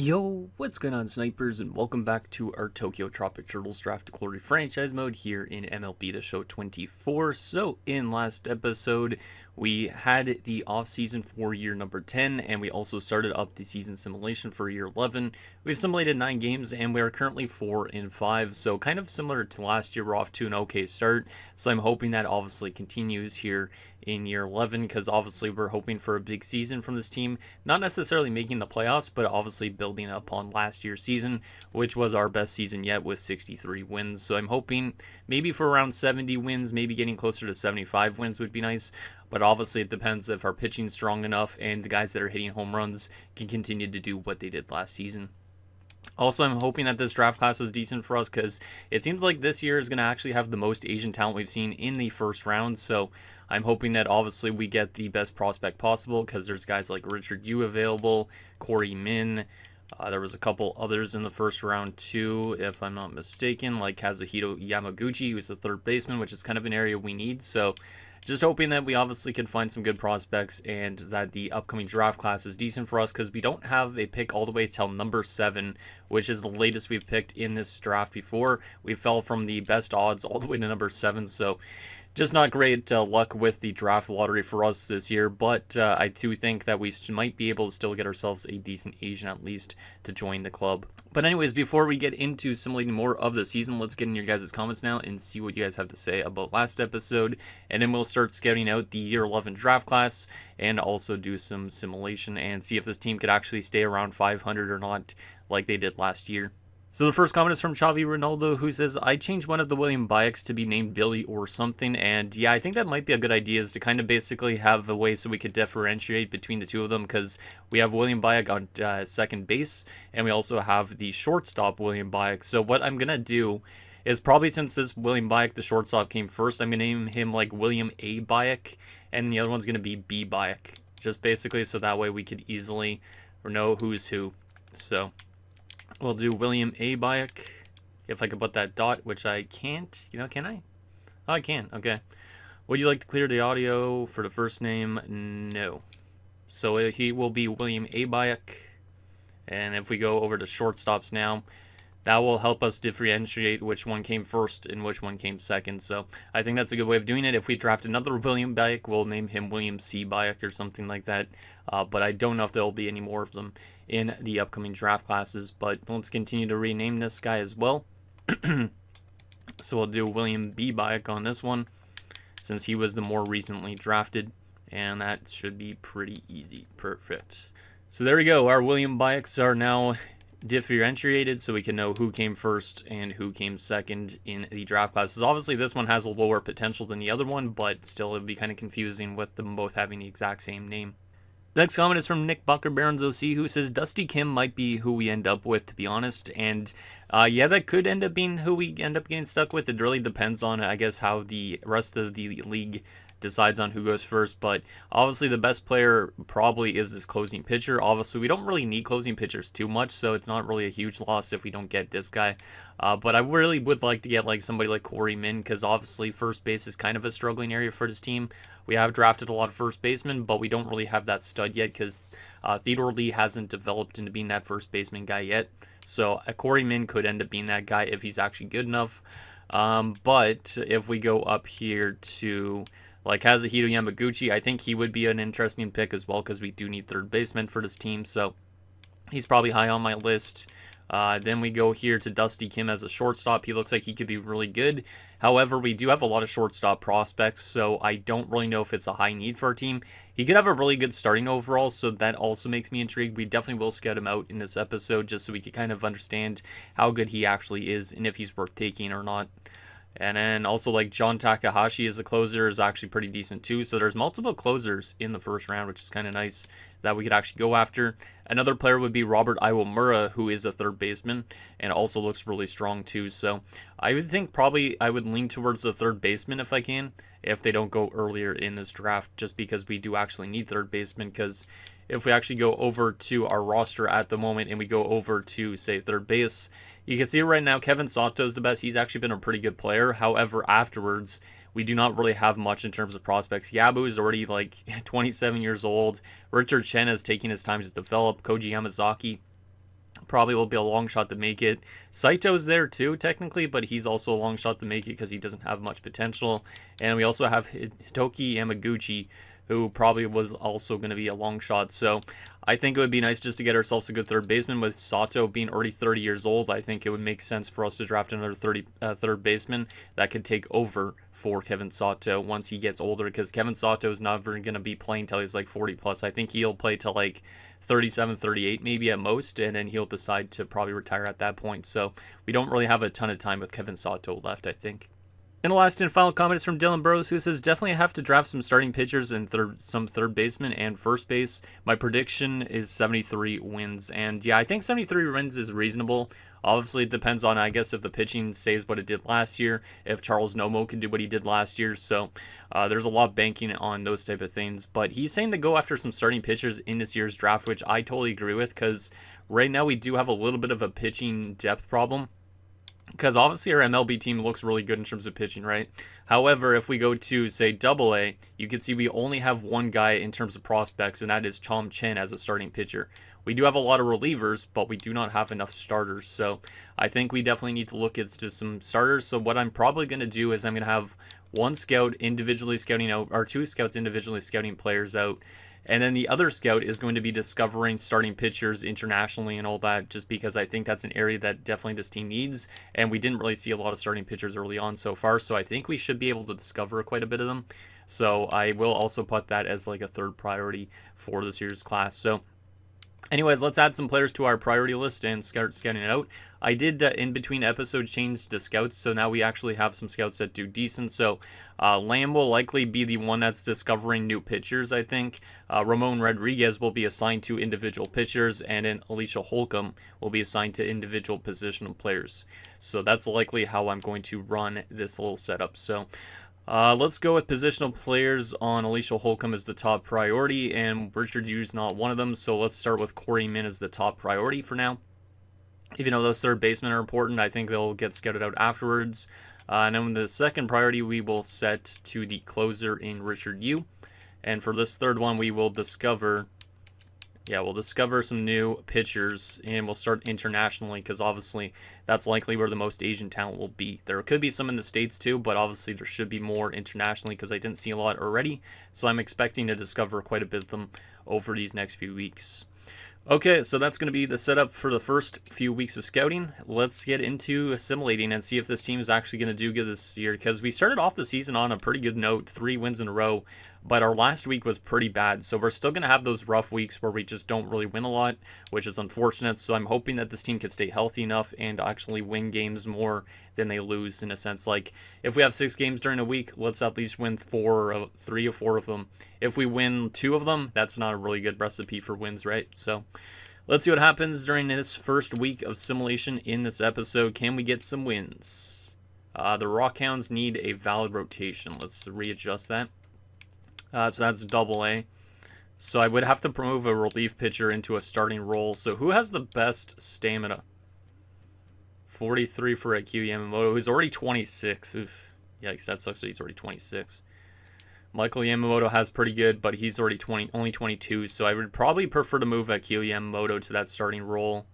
Yo, what's going on, snipers, and welcome back to our Tokyo Tropic Turtles Draft to Glory franchise mode here in MLB The Show 24. So, in last episode, we had the off-season for year number 10, and we also started up the season simulation for year 11. We've simulated 9 games, and we are currently 4-5, so kind of similar to last year. We're off to an okay start, so I'm hoping that obviously continues here in year 11, because obviously we're hoping for a big season from this team, not necessarily making the playoffs, but obviously building upon last year's season, which was our best season yet with 63 wins. So I'm hoping maybe for around 70 wins, maybe getting closer to 75 wins would be nice, but obviously it depends if our pitching's strong enough and the guys that are hitting home runs can continue to do what they did last season. Also, I'm hoping that this draft class is decent for us, because it seems like this year is going to actually have the most Asian talent we've seen in the first round. So I'm hoping that obviously we get the best prospect possible, because there's guys like Richard Yu available, Corey Min. There was a couple others in the first round too, if I'm not mistaken, like Kazuhito Yamaguchi, who's the third baseman, which is kind of an area we need. So just hoping that we obviously could find some good prospects and that the upcoming draft class is decent for us, because we don't have a pick all the way till number 7, which is the latest we've picked in this draft before. We fell from the best odds all the way to number 7, so just not great luck with the draft lottery for us this year, but I do think that we might be able to still get ourselves a decent Asian at least to join the club. But anyways, before we get into simulating more of the season, let's get in your guys' comments now and see what you guys have to say about last episode, and then we'll start scouting out the year 11 draft class and also do some simulation and see if this team could actually stay around 500 or not like they did last year. So the first comment is from Xavi Ronaldo, who says, I changed one of the William Byaks to be named Billy or something, and yeah, I think that might be a good idea, is to kind of basically have a way so we could differentiate between the two of them, because we have William Byak on second base, and we also have the shortstop William Byak. So what I'm going to do is, probably since this William Byak, the shortstop, came first, I'm going to name him like William A. Byak, and the other one's going to be B. Byak, just basically so that way we could easily know who's who. So we'll do William A. Byak, if I could put that dot, which I can't. Can I? Oh, I can. Okay. Would you like to clear the audio for the first name? No. So he will be William A. Byak. And if we go over to shortstops now, that will help us differentiate which one came first and which one came second. So I think that's a good way of doing it. If we draft another William Byak, we'll name him William C. Byak or something like that. But I don't know if there will be any more of them in the upcoming draft classes. But let's continue to rename this guy as well. So we'll do William B. Byak on this one, since he was the more recently drafted. And that should be pretty easy. Perfect. So there we go. Our William Byaks are now differentiated, so we can know who came first and who came second in the draft classes. Obviously this one has a lower potential than the other one, but still it would be kind of confusing with them both having the exact same name. The next comment is from Nick Bucker Barons OC, who says Dusty Kim might be who we end up with, to be honest. And yeah, that could end up being who we end up getting stuck with. It really depends on, I guess, how the rest of the league decides on who goes first. But obviously the best player probably is this closing pitcher. Obviously we don't really need closing pitchers too much, so it's not really a huge loss if we don't get this guy. But I really would like to get like somebody like Corey Min, because obviously first base is kind of a struggling area for this team. We have drafted a lot of first basemen, but we don't really have that stud yet, because Theodore Lee hasn't developed into being that first baseman guy yet. So Corey Min could end up being that guy if he's actually good enough. But if we go up here to like Kazuhito Yamaguchi, I think he would be an interesting pick as well, because we do need third baseman for this team. So he's probably high on my list. Then we go here to Dusty Kim as a shortstop. He looks like he could be really good. However, we do have a lot of shortstop prospects, so I don't really know if it's a high need for our team. He could have a really good starting overall, so that also makes me intrigued. We definitely will scout him out in this episode, just so we can kind of understand how good he actually is and if he's worth taking or not. And then also like John Takahashi as a closer is actually pretty decent too. So there's multiple closers in the first round, which is kind of nice that we could actually go after. Another player would be Robert Iwamura, who is a third baseman and also looks really strong too. So I would think probably I would lean towards the third baseman if I can, if they don't go earlier in this draft, just because we do actually need third baseman. Because if we actually go over to our roster at the moment and we go over to, say, third base, you can see right now Kevin Sato is the best. He's actually been a pretty good player. However, afterwards, we do not really have much in terms of prospects. Yabu is already like 27 years old. Richard Chen is taking his time to develop. Koji Yamazaki Probably will be a long shot to make it. Saito's there too, technically, but he's also a long shot to make it because he doesn't have much potential. And we also have Hitoki Yamaguchi, who probably was also going to be a long shot. So I think it would be nice just to get ourselves a good third baseman. With Sato being already 30 years old, I think it would make sense for us to draft another third baseman that could take over for Kevin Sato once he gets older, because Kevin Sato is never going to be playing till he's like 40 plus. I think he'll play till like 37, 38 maybe at most, and then he'll decide to probably retire at that point. So we don't really have a ton of time with Kevin Sato left, I think. And the last and final comment is from Dylan Burrows, who says, definitely have to draft some starting pitchers and some third baseman and first base. My prediction is 73 wins. And yeah, I think 73 wins is reasonable. Obviously, it depends on, I guess, if the pitching stays what it did last year, if Charles Nomo can do what he did last year. So there's a lot banking on those type of things. But he's saying to go after some starting pitchers in this year's draft, which I totally agree with, because right now we do have a little bit of a pitching depth problem. Because obviously our MLB team looks really good in terms of pitching, right? However, if we go to, say, AA, you can see we only have one guy in terms of prospects, and that is Chom Chen as a starting pitcher. We do have a lot of relievers, but we do not have enough starters. So I think we definitely need to look at just some starters. So what I'm probably going to do is I'm going to have one scout individually scouting out, or two scouts individually scouting players out. And then the other scout is going to be discovering starting pitchers internationally and all that, just because I think that's an area that definitely this team needs. And we didn't really see a lot of starting pitchers early on so far, so I think we should be able to discover quite a bit of them. So I will also put that as like a third priority for this year's class. So anyways, let's add some players to our priority list and start scouting it out. I did, in between episodes, change the scouts, so now we actually have some scouts that do decent. So Lamb will likely be the one that's discovering new pitchers, I think. Ramon Rodriguez will be assigned to individual pitchers, and then Alicia Holcomb will be assigned to individual positional players. So that's likely how I'm going to run this little setup. So let's go with positional players. On Alicia Holcomb as the top priority, and Richard Yu's not one of them, so let's start with Corey Min as the top priority for now. Even though those third basemen are important, I think they'll get scouted out afterwards. And then the second priority we will set to the closer in Richard Yu. And for this third one, we will discover some new pitchers, and we'll start internationally, because obviously that's likely where the most Asian talent will be. There could be some in the States too, but obviously there should be more internationally, because I didn't see a lot already. So I'm expecting to discover quite a bit of them over these next few weeks. Okay, so that's going to be the setup for the first few weeks of scouting. Let's get into assimilating and see if this team is actually going to do good this year, because we started off the season on a pretty good note, 3 wins in a row, but our last week was pretty bad. So we're still going to have those rough weeks where we just don't really win a lot, which is unfortunate. So I'm hoping that this team can stay healthy enough and actually win games more than they lose, in a sense. Like, if we have 6 games during a week, let's at least win 3 or 4 of them. If we win 2 of them, that's not a really good recipe for wins, right? So let's see what happens during this first week of simulation in this episode. Can we get some wins? The Rockhounds need a valid rotation. Let's readjust that. So that's AA. So I would have to move a relief pitcher into a starting role. So who has the best stamina? 43 for Akio Yamamoto, who's already 26. Oof. Yikes, that sucks that he's already 26. Michael Yamamoto has pretty good, but he's already only 22. So I would probably prefer to move Akio Yamamoto to that starting role.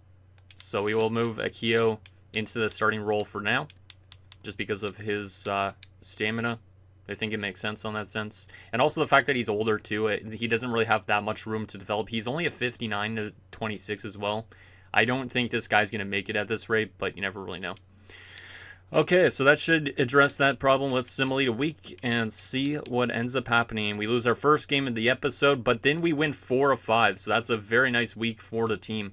So we will move Akio into the starting role for now, just because of his stamina. I think it makes sense on that sense. And also the fact that he's older too. He doesn't really have that much room to develop. He's only a 59 to 26 as well. I don't think this guy's going to make it at this rate, but you never really know. Okay, so that should address that problem. Let's simulate a week and see what ends up happening. We lose our first game of the episode, but then we win 4 of 5. So that's a very nice week for the team.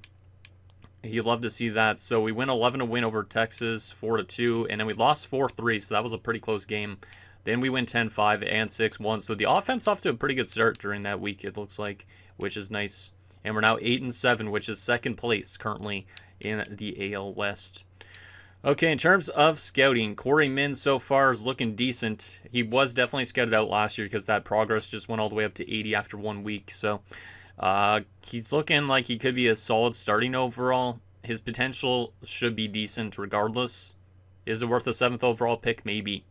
You'd love to see that. So we win 11-win over Texas, 4-2, and then we lost 4-3. So that was a pretty close game. Then we win 10-5 and 6-1. So the offense off to a pretty good start during that week, it looks like, which is nice. And we're now 8-7, which is second place currently in the AL West. Okay, in terms of scouting, Corey Min so far is looking decent. He was definitely scouted out last year because that progress just went all the way up to 80 after 1 week. So he's looking like he could be a solid starting overall. His potential should be decent regardless. Is it worth a 7th overall pick? Maybe.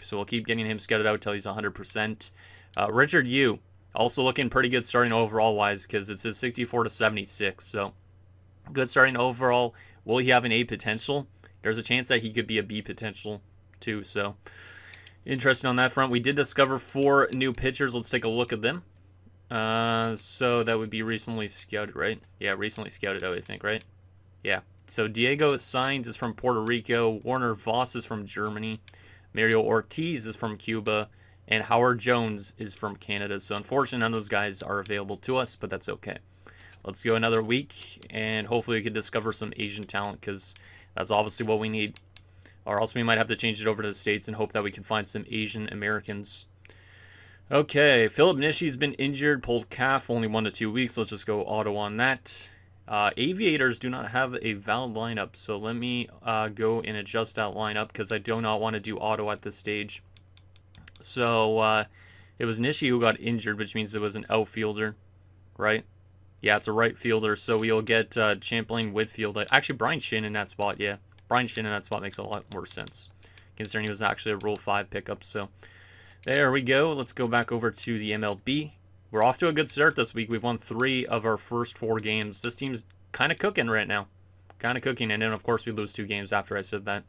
So we'll keep getting him scouted out till he's 100%. Richard Yu, also looking pretty good starting overall wise, because it's his 64 to 76. So Good starting overall. Will he have an A potential? There's a chance that he could be a B potential too. So interesting on that front. We did discover 4 new pitchers. Let's take a look at them. So that would be recently scouted, right? Yeah, recently scouted out, I think, right? Yeah. So Diego Sainz is from Puerto Rico. Warner Voss is from Germany. Mario Ortiz is from Cuba. And Howard Jones is from Canada. So unfortunately, none of those guys are available to us, but that's okay. Let's go another week, and hopefully we can discover some Asian talent, because that's obviously what we need. Or else we might have to change it over to the States and hope that we can find some Asian Americans. Okay, Philip Nishi's been injured, pulled calf, only 1 to 2 weeks. Let's just go auto on that. Aviators do not have a valid lineup, so let me go and adjust that lineup, because I do not want to do auto at this stage. So it was Nishi who got injured, which means it was an outfielder, right? Yeah, it's a right fielder, so we'll get Champlain Whitfield. Actually, Brian Shin in that spot, yeah. Brian Shin in that spot makes a lot more sense, considering he was actually a Rule 5 pickup. So there we go. Let's go back over to the MLB. We're off to a good start this week. We've won 3 of our first 4 games. This team's kind of cooking right now. Kind of cooking, and then, of course, we lose 2 games after I said that.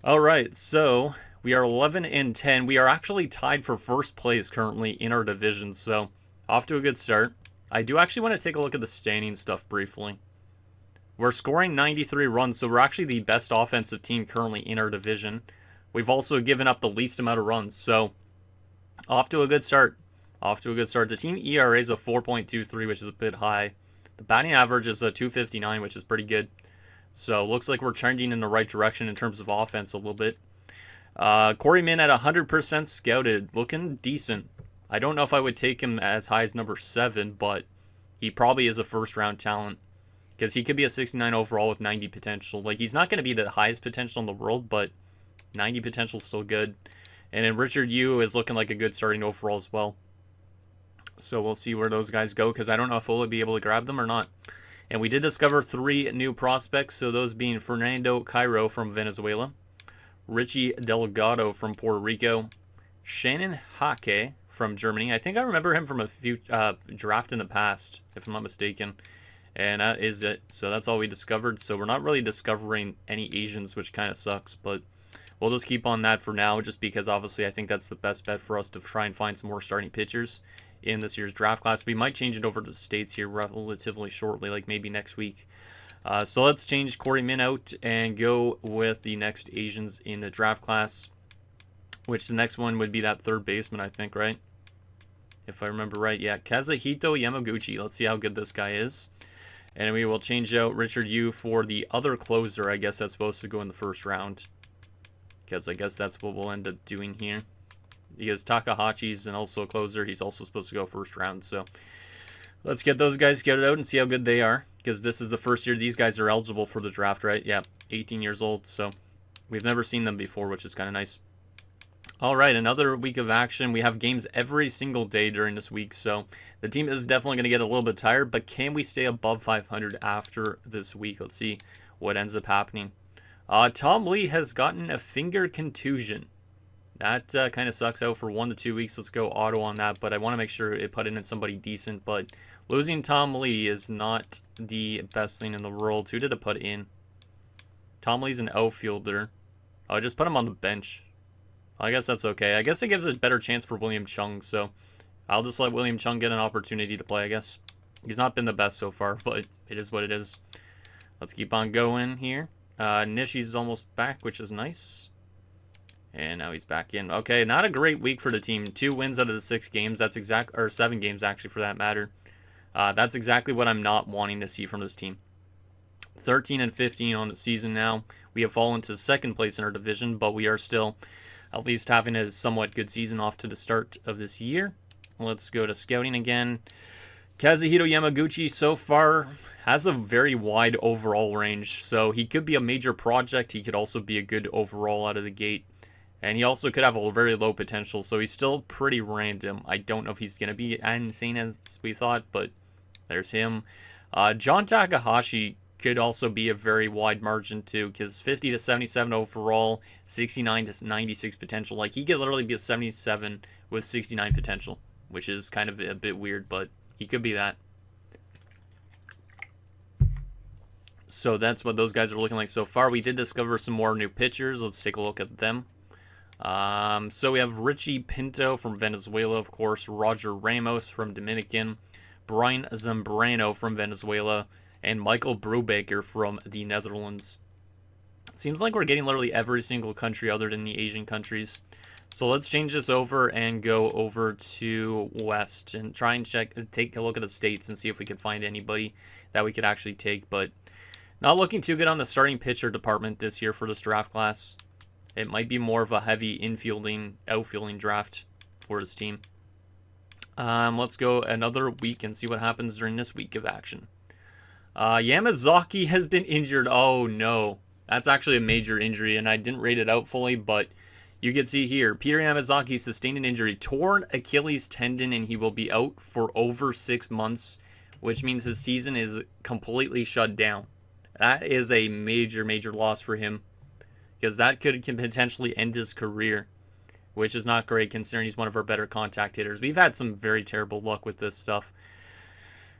All right, so we are 11-10. We are actually tied for first place currently in our division, so off to a good start. I do actually want to take a look at the standing stuff briefly. We're scoring 93 runs, so we're actually the best offensive team currently in our division. We've also given up the least amount of runs, so off to a good start. Off to a good start. The team ERA is a 4.23, which is a bit high. The batting average is a 259, which is pretty good. So looks like we're trending in the right direction in terms of offense a little bit. Corey Min at 100% scouted, looking decent. I don't know if I would take him as high as number 7, but he probably is a first-round talent, because he could be a 69 overall with 90 potential. Like, he's not going to be the highest potential in the world, but 90 potential is still good. And then Richard Yu is looking like a good starting overall as well. So we'll see where those guys go, because I don't know if we'll be able to grab them or not. And we did discover 3 new prospects, so those being Fernando Cairo from Venezuela, Richie Delgado from Puerto Rico, Shannon Hake from Germany. I think I remember him from a few draft in the past, if I'm not mistaken. And that is it. So that's all we discovered. So we're not really discovering any Asians, which kind of sucks. But we'll just keep on that for now, just because obviously I think that's the best bet for us to try and find some more starting pitchers in this year's draft class. We might change it over to the States here relatively shortly, like maybe next week. So let's change Corey Min out and go with the next Asians in the draft class, which the next one would be that third baseman, I think, right? If I remember right, yeah, Kazuhito Yamaguchi. Let's see how good this guy is. And we will change out Richard Yu for the other closer. I guess that's supposed to go in the first round, because I guess that's what we'll end up doing here. Because Takahachi's and also a closer, he's also supposed to go first round. So let's get those guys scouted out and see how good they are, because this is the first year these guys are eligible for the draft, right? Yeah, 18 years old, so we've never seen them before, which is kind of nice. All right, another week of action. We have games every single day during this week, so the team is definitely going to get a little bit tired, but can we stay above 500 after this week? Let's see what ends up happening. Tom Lee has gotten a finger contusion. That kind of sucks, out for 1 to 2 weeks. Let's go auto on that, but I want to make sure it put in somebody decent, but losing Tom Lee is not the best thing in the world. Who did it put in? Tom Lee's an outfielder. Oh, I just put him on the bench. I guess that's okay. I guess it gives a better chance for William Chung, so I'll just let William Chung get an opportunity to play, I guess. He's not been the best so far, but it is what it is. Let's keep on going here. Nishi's almost back, which is nice. And now he's back in. Okay, not a great week for the team. 2 wins out of the 6 games. That's or 7 games, actually, for that matter. That's exactly what I'm not wanting to see from this team. 13-15 on the season now. We have fallen to second place in our division, but we are still at least having a somewhat good season off to the start of this year. Let's go to scouting again. Kazuhito Yamaguchi so far has a very wide overall range, so he could be a major project. He could also be a good overall out of the gate, and he also could have a very low potential, so he's still pretty random. I don't know if he's going to be as insane as we thought, but there's him. John Takahashi could also be a very wide margin too, because 50 to 77 overall, 69 to 96 potential. Like, he could literally be a 77 with 69 potential, which is kind of a bit weird, but he could be that. So that's what those guys are looking like so far. We did discover some more new pitchers. Let's take a look at them. So we have Richie Pinto from Venezuela, of course, Roger Ramos from Dominican, Brian Zambrano from Venezuela, and Michael Brubaker from the Netherlands. Seems like we're getting literally every single country other than the Asian countries. So let's change this over and go over to West and try and take a look at the states and see if we can find anybody that we could actually take. But not looking too good on the starting pitcher department this year for this draft class. It might be more of a heavy infielding, outfielding draft for this team. Let's go another week and see what happens during this week of action. Yamazaki has been injured. Oh no. That's actually a major injury, and I didn't rate it out fully, but you can see here, Peter Yamazaki sustained an injury, torn Achilles tendon, and he will be out for over 6 months, which means his season is completely shut down. That is a major, major loss for him, because that can potentially end his career, which is not great considering he's one of our better contact hitters. We've had some very terrible luck with this stuff.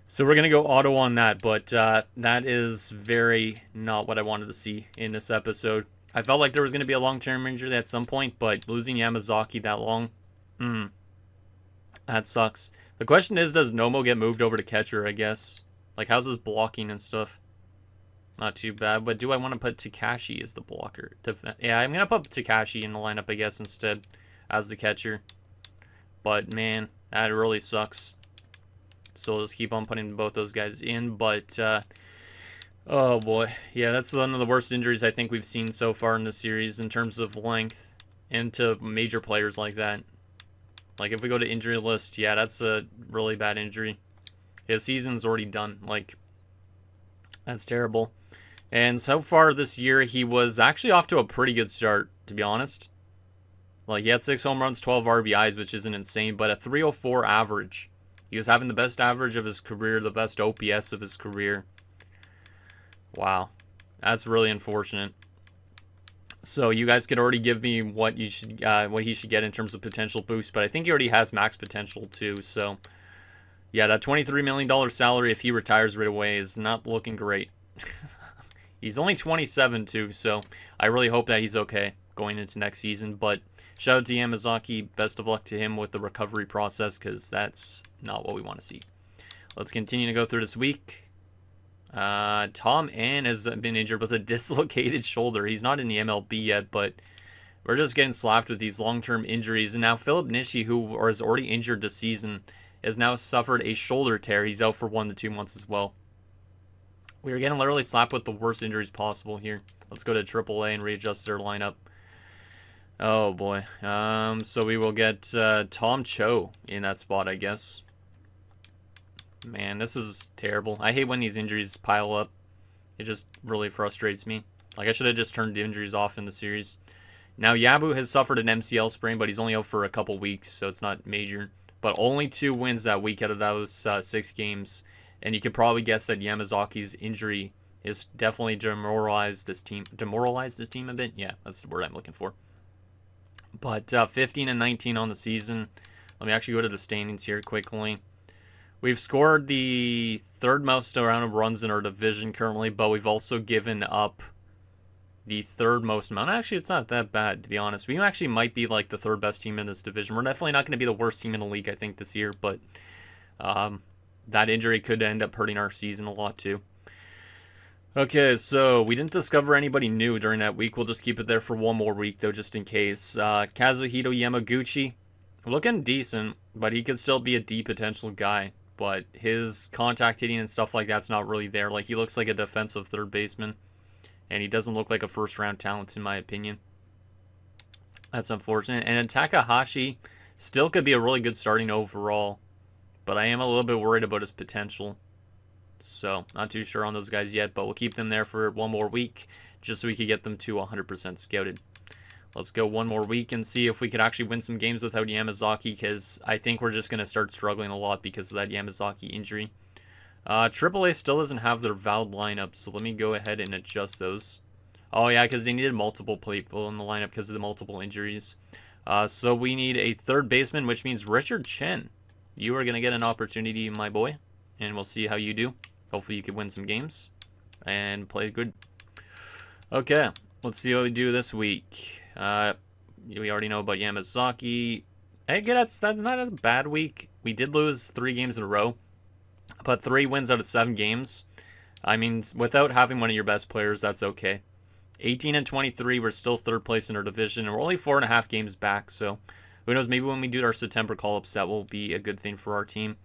So we're going to go auto on that, but that is very not what I wanted to see in this episode. I felt like there was going to be a long-term injury at some point, but losing Yamazaki that long, that sucks. The question is, does Nomo get moved over to catcher, I guess? Like, how's his blocking and stuff? Not too bad, but do I want to put Takashi as the blocker? Yeah, I'm going to put Takashi in the lineup, I guess, instead as the catcher. But, man, that really sucks. So let's keep on putting both those guys in, but, oh boy. Yeah, that's one of the worst injuries I think we've seen so far in the series in terms of length and to major players like that. Like, if we go to injury list, yeah, that's a really bad injury. His season's already done. Like, that's terrible. And so far this year, he was actually off to a pretty good start, to be honest. Like, he had 6 home runs, 12 RBIs, which isn't insane, but a 304 average. He was having the best average of his career, the best OPS of his career. Wow. That's really unfortunate. So you guys could already give me what he should get in terms of potential boost, but I think he already has max potential too. So yeah, that $23 million salary if he retires right away is not looking great. He's only 27 too, so I really hope that he's okay going into next season. But shout out to Yamazaki. Best of luck to him with the recovery process, because that's not what we want to see. Let's continue to go through this week. Tom Ann has been injured with a dislocated shoulder. He's not in the MLB yet, but we're just getting slapped with these long-term injuries. And now Philip Nishi, who is already injured this season, has now suffered a shoulder tear. He's out for 1 to 2 months as well. We are getting literally slapped with the worst injuries possible here. Let's go to AAA and readjust their lineup. Oh boy. So we will get Tom Cho in that spot, I guess. Man, this is terrible. I hate when these injuries pile up. It just really frustrates me. Like, I should have just turned the injuries off in the series. Now, Yabu has suffered an MCL sprain, but he's only out for a couple weeks, so it's not major. But only 2 wins that week out of those 6 games. And you could probably guess that Yamazaki's injury has definitely demoralized this team. Demoralized this team a bit? Yeah, that's the word I'm looking for. But 15 and 19 on the season. Let me actually go to the standings here quickly. We've scored the 3rd most amount of runs in our division currently, but we've also given up the 3rd most amount. Actually, it's not that bad, to be honest. We actually might be like the 3rd best team in this division. We're definitely not going to be the worst team in the league, I think, this year, but that injury could end up hurting our season a lot too. Okay, so we didn't discover anybody new during that week. We'll just keep it there for 1 more week, though, just in case. Kazuhito Yamaguchi, looking decent, but he could still be a D potential guy. But his contact hitting and stuff like that's not really there. Like, he looks like a defensive 3rd baseman, and he doesn't look like a first-round talent, in my opinion. That's unfortunate. And then Takahashi still could be a really good starting overall, but I am a little bit worried about his potential. So, not too sure on those guys yet, but we'll keep them there for 1 more week, just so we can get them to 100% scouted. Let's go 1 more week and see if we could actually win some games without Yamazaki, because I think we're just going to start struggling a lot because of that Yamazaki injury. AAA still doesn't have their valid lineup, so let me go ahead and adjust those. Oh yeah, because they needed multiple people in the lineup because of the multiple injuries. So we need a 3rd baseman, which means Richard Chen. You are going to get an opportunity, my boy, and we'll see how you do. Hopefully you can win some games. and play good. Okay, let's see what we do this week. We already know about Yamazaki. Hey, that's not a bad week. We did lose 3 games in a row, but 3 wins out of 7 games. I mean, without having one of your best players, that's okay. 18-23, we're still 3rd place in our division, and we're only 4.5 games back, so who knows, maybe when we do our September call-ups, that will be a good thing for our team.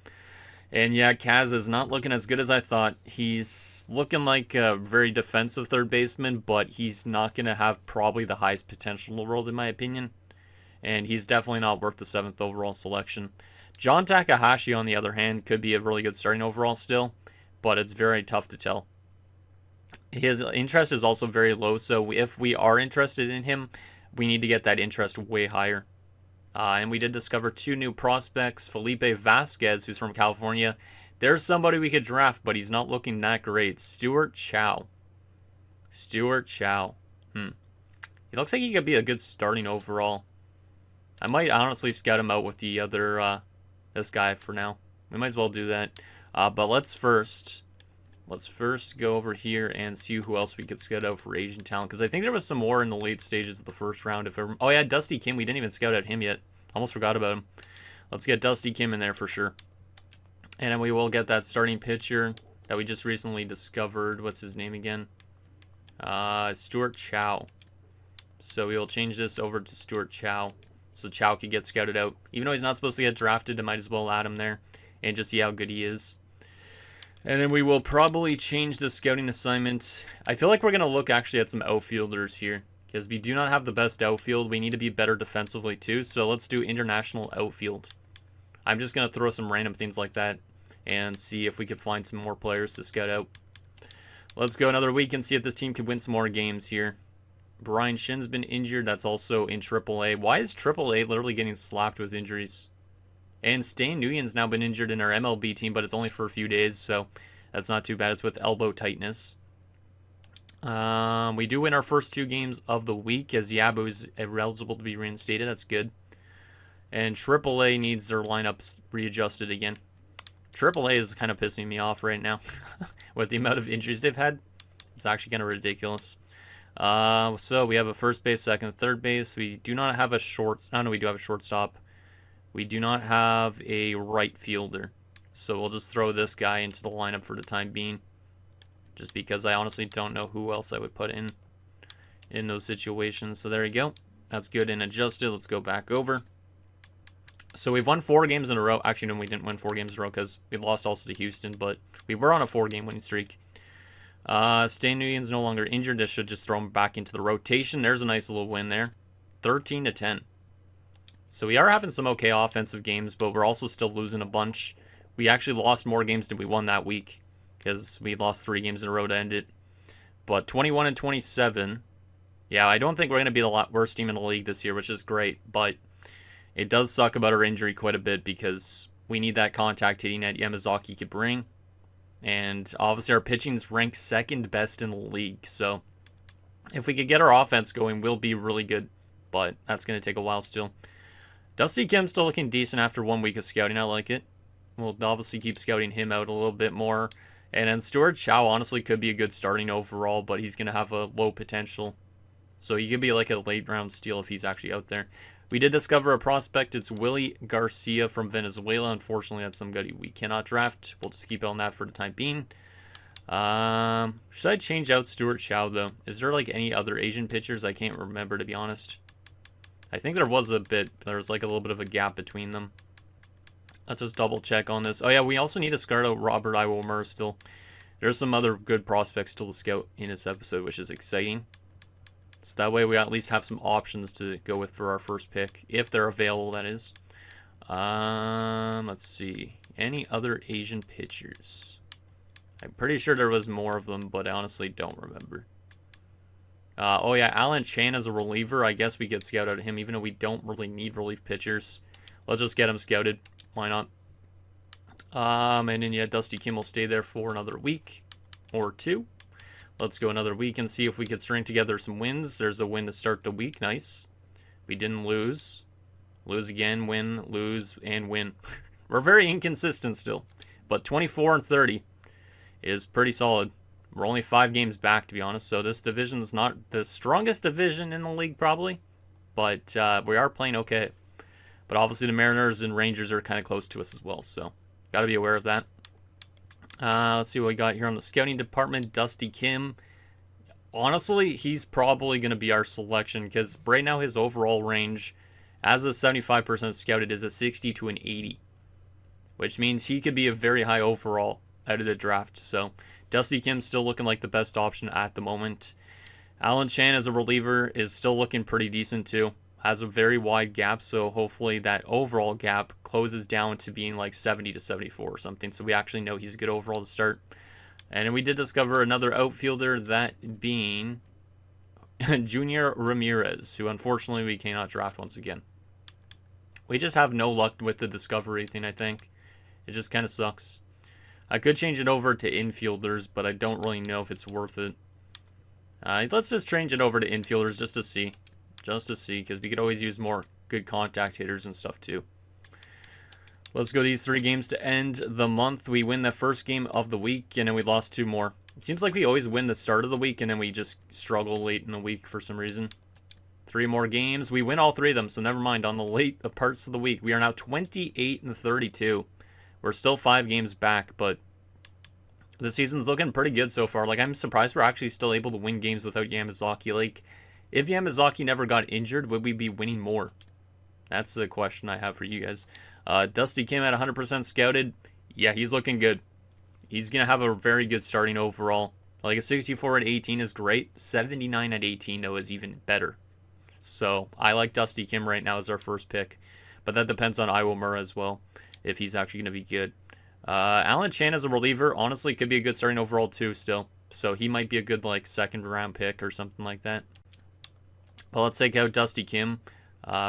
And yeah, Kaz is not looking as good as I thought. He's looking like a very defensive third baseman, but he's not going to have probably the highest potential in the world, in my opinion. And he's definitely not worth the 7th overall selection. John Takahashi, on the other hand, could be a really good starting overall still, but it's very tough to tell. His interest is also very low, so if we are interested in him, we need to get that interest way higher. And we did discover 2 new prospects. Felipe Vasquez, who's from California. There's somebody we could draft, but he's not looking that great. Stuart Chow. He looks like he could be a good starting overall. I might honestly scout him out with the other, this guy for now. We might as well do that. But let's first go over here and see who else we could scout out for Asian talent. Because I think there was some more in the late stages of the first round. Oh yeah, Dusty Kim. We didn't even scout out him yet. Almost forgot about him. Let's get Dusty Kim in there for sure. And then we will get that starting pitcher that we just recently discovered. What's his name again? Stuart Chow. So we will change this over to Stuart Chow. So Chow could get scouted out. Even though he's not supposed to get drafted, I might as well add him there. And just see how good he is. And then we will probably change the scouting assignment. I feel like we're going to look actually at some outfielders here. Because we do not have the best outfield. We need to be better defensively too. So let's do international outfield. I'm just going to throw some random things like that. And see if we could find some more players to scout out. Let's go another week and see if this team can win some more games here. Brian Shin's been injured. That's also in AAA. Why is AAA literally getting slapped with injuries? And Stan Nguyen's now been injured in our MLB team, but it's only for a few days, so that's not too bad. It's with elbow tightness. We do win our first 2 games of the week, as Yabu is eligible to be reinstated. That's good. And AAA needs their lineups readjusted again. AAA is kind of pissing me off right now with the amount of injuries they've had. It's actually kind of ridiculous. So we have a first base, second, third base. We do not have a short. Oh no, we do have a shortstop. We do not have a right fielder. So we'll just throw this guy into the lineup for the time being. Just because I honestly don't know who else I would put in those situations. So there you go. That's good and adjusted. Let's go back over. So we've won 4 games in a row. Actually, no, we didn't win 4 games in a row because we lost also to Houston. But we were on a 4-game winning streak. Stan Nguyen's no longer injured. This should just throw him back into the rotation. There's a nice little win there. 13-10. So we are having some okay offensive games, but we're also still losing a bunch. We actually lost more games than we won that week because we lost 3 games in a row to end it. But 21-27. Yeah, I don't think we're going to be the worst team in the league this year, which is great. But it does suck about our injury quite a bit because we need that contact hitting that Yamazaki could bring. And obviously our pitching's ranked 2nd best in the league. So if we could get our offense going, we'll be really good. But that's going to take a while still. Dusty Kim's still looking decent after 1 week of scouting. I like it. We'll obviously keep scouting him out a little bit more. And then Stuart Chow honestly could be a good starting overall, but he's going to have a low potential. So he could be like a late round steal if he's actually out there. We did discover a prospect. It's Willie Garcia from Venezuela. Unfortunately, that's somebody we cannot draft. We'll just keep on that for the time being. Should I change out Stuart Chow, though? Is there like any other Asian pitchers? I can't remember, to be honest. I think there was a bit. There was like a little bit of a gap between them. Let's just double check on this. Oh yeah, we also need to scout out Robert Iwomer still. There's some other good prospects still to scout in this episode, which is exciting. So that way we at least have some options to go with for our first pick, if they're available, that is. Let's see. Any other Asian pitchers? I'm pretty sure there was more of them, but I honestly don't remember. Oh yeah, Alan Chan as a reliever. I guess we could scout out him, even though we don't really need relief pitchers. Let's just get him scouted. Why not? And then yeah, Dusty Kim will stay there for another week or 2. Let's go another week and see if we could string together some wins. There's a win to start the week. Nice. We didn't lose. Lose again, win, lose, and win. We're very inconsistent still. But 24-30 is pretty solid. We're only 5 games back, to be honest, so this division is not the strongest division in the league, probably. But we are playing okay. But obviously the Mariners and Rangers are kind of close to us as well, so got to be aware of that. Let's see what we got here on the scouting department. Dusty Kim. Honestly, he's probably going to be our selection because right now his overall range as a 75% scouted is a 60 to an 80, which means he could be a very high overall out of the draft. So Dusty Kim's still looking like the best option at the moment. Alan Chan as a reliever is still looking pretty decent too. Has a very wide gap, so hopefully that overall gap closes down to being like 70 to 74 or something, so we actually know he's a good overall to start. And we did discover another outfielder, that being Junior Ramirez, who unfortunately we cannot draft once again. We just have no luck with the discovery thing, I think. It just kind of sucks. I could change it over to infielders, but I don't really know if it's worth it. Let's just change it over to infielders just to see. Just to see, because we could always use more good contact hitters and stuff too. Let's go these 3 games to end the month. We win the first game of the week, and then we lost 2 more. It seems like we always win the start of the week, and then we just struggle late in the week for some reason. 3 more games. We win all 3 of them, so never mind. On the late parts of the week, we are now 28 and 32. We're still 5 games back, but the season's looking pretty good so far. Like, I'm surprised we're actually still able to win games without Yamazaki. Like, if Yamazaki never got injured, would we be winning more? That's the question I have for you guys. Dusty Kim at 100% scouted. Yeah, he's looking good. He's going to have a very good starting overall. Like a 64 at 18 is great. 79 at 18, though, is even better. So I like Dusty Kim right now as our first pick. But that depends on Iwamura as well, if he's actually going to be good. Alan Chan as a reliever, honestly, could be a good starting overall too still. So he might be a good like second round pick or something like that. But let's take out Dusty Kim.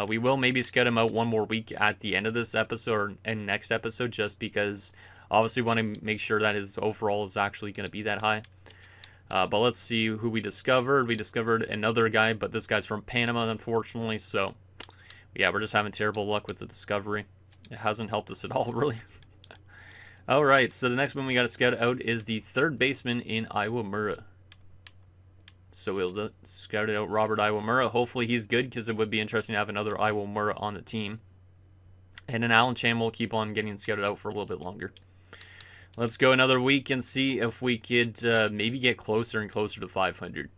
We will maybe scout him out one more week at the end of this episode and next episode, just because obviously we want to make sure that his overall is actually going to be that high. But let's see who we discovered. We discovered another guy, but this guy's from Panama, unfortunately. So yeah, we're just having terrible luck with the discovery. It hasn't helped us at all, really. All right, so the next one we got to scout out is the third baseman in Iwamura. So we'll scout it out, Robert Iwamura. Hopefully he's good, because it would be interesting to have another Iwamura on the team. And then Alan Chan will keep on getting scouted out for a little bit longer. Let's go another week and see if we could maybe get closer and closer to 500.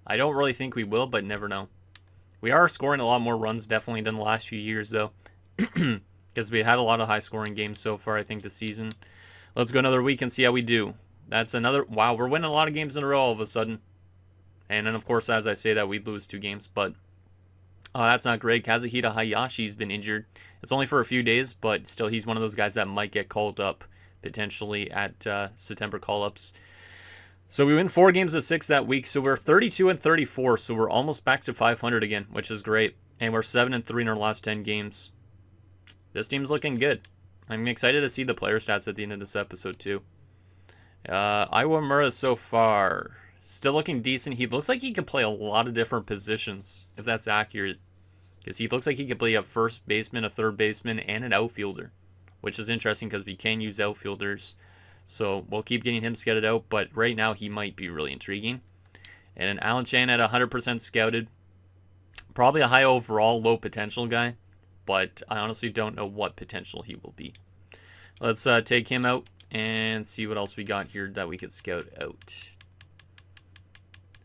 I don't really think we will, but never know. We are scoring a lot more runs, definitely, than the last few years, though. Because we had a lot of high-scoring games so far, I think, this season. Let's go another week and see how we do. That's another... Wow, we're winning a lot of games in a row all of a sudden. And then, of course, as I say that, we lose 2 games. But that's not great. Kazuhita Hayashi's been injured. It's only for a few days, but still, he's one of those guys that might get called up potentially at September call-ups. So we win 4 games of 6 that week. So we're 32 and 34. So we're almost back to 500 again, which is great. And we're 7 and 3 in our last 10 games. This team's looking good. I'm excited to see the player stats at the end of this episode, too. Iwamura so far... Still looking decent. He looks like he could play a lot of different positions, if that's accurate. Because he looks like he could play a first baseman, a third baseman, and an outfielder. Which is interesting because we can use outfielders. So we'll keep getting him scouted out. But right now he might be really intriguing. And then Alan Chan at 100% scouted. Probably a high overall, low potential guy. But I honestly don't know what potential he will be. Let's take him out and see what else we got here that we could scout out.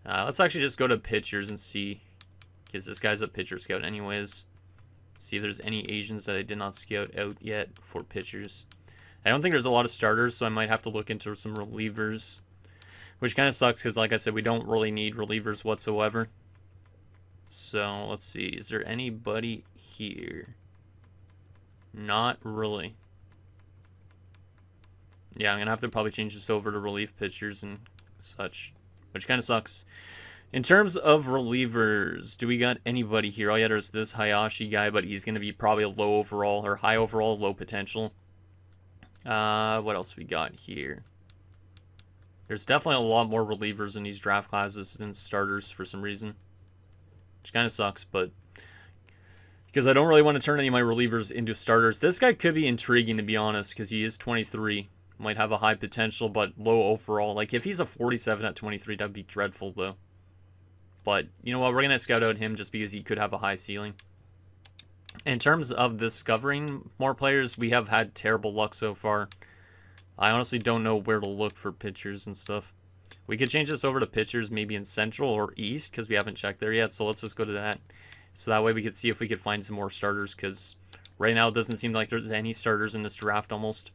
Let's actually just go to pitchers and see, because this guy's a pitcher scout anyways. See if there's any Asians that I did not scout out yet for pitchers. I don't think there's a lot of starters, so I might have to look into some relievers. Which kind of sucks, because like I said, we don't really need relievers whatsoever. So, let's see. Is there anybody here? Not really. Yeah, I'm going to have to probably change this over to relief pitchers and such. Which kind of sucks. In terms of relievers, do we got anybody here? Oh yeah, there's this Hayashi guy, but he's going to be probably a low overall, or high overall, low potential. What else we got here? There's definitely a lot more relievers in these draft classes than starters for some reason. Which kind of sucks, but... Because I don't really want to turn any of my relievers into starters. This guy could be intriguing, to be honest, because he is 23. Might have a high potential, but low overall. Like, if he's a 47 at 23, that'd be dreadful, though. But, you know what? We're going to scout out him just because he could have a high ceiling. In terms of discovering more players, we have had terrible luck so far. I honestly don't know where to look for pitchers and stuff. We could change this over to pitchers maybe in Central or East because we haven't checked there yet. So let's just go to that. So that way we could see if we could find some more starters because right now it doesn't seem like there's any starters in this draft almost.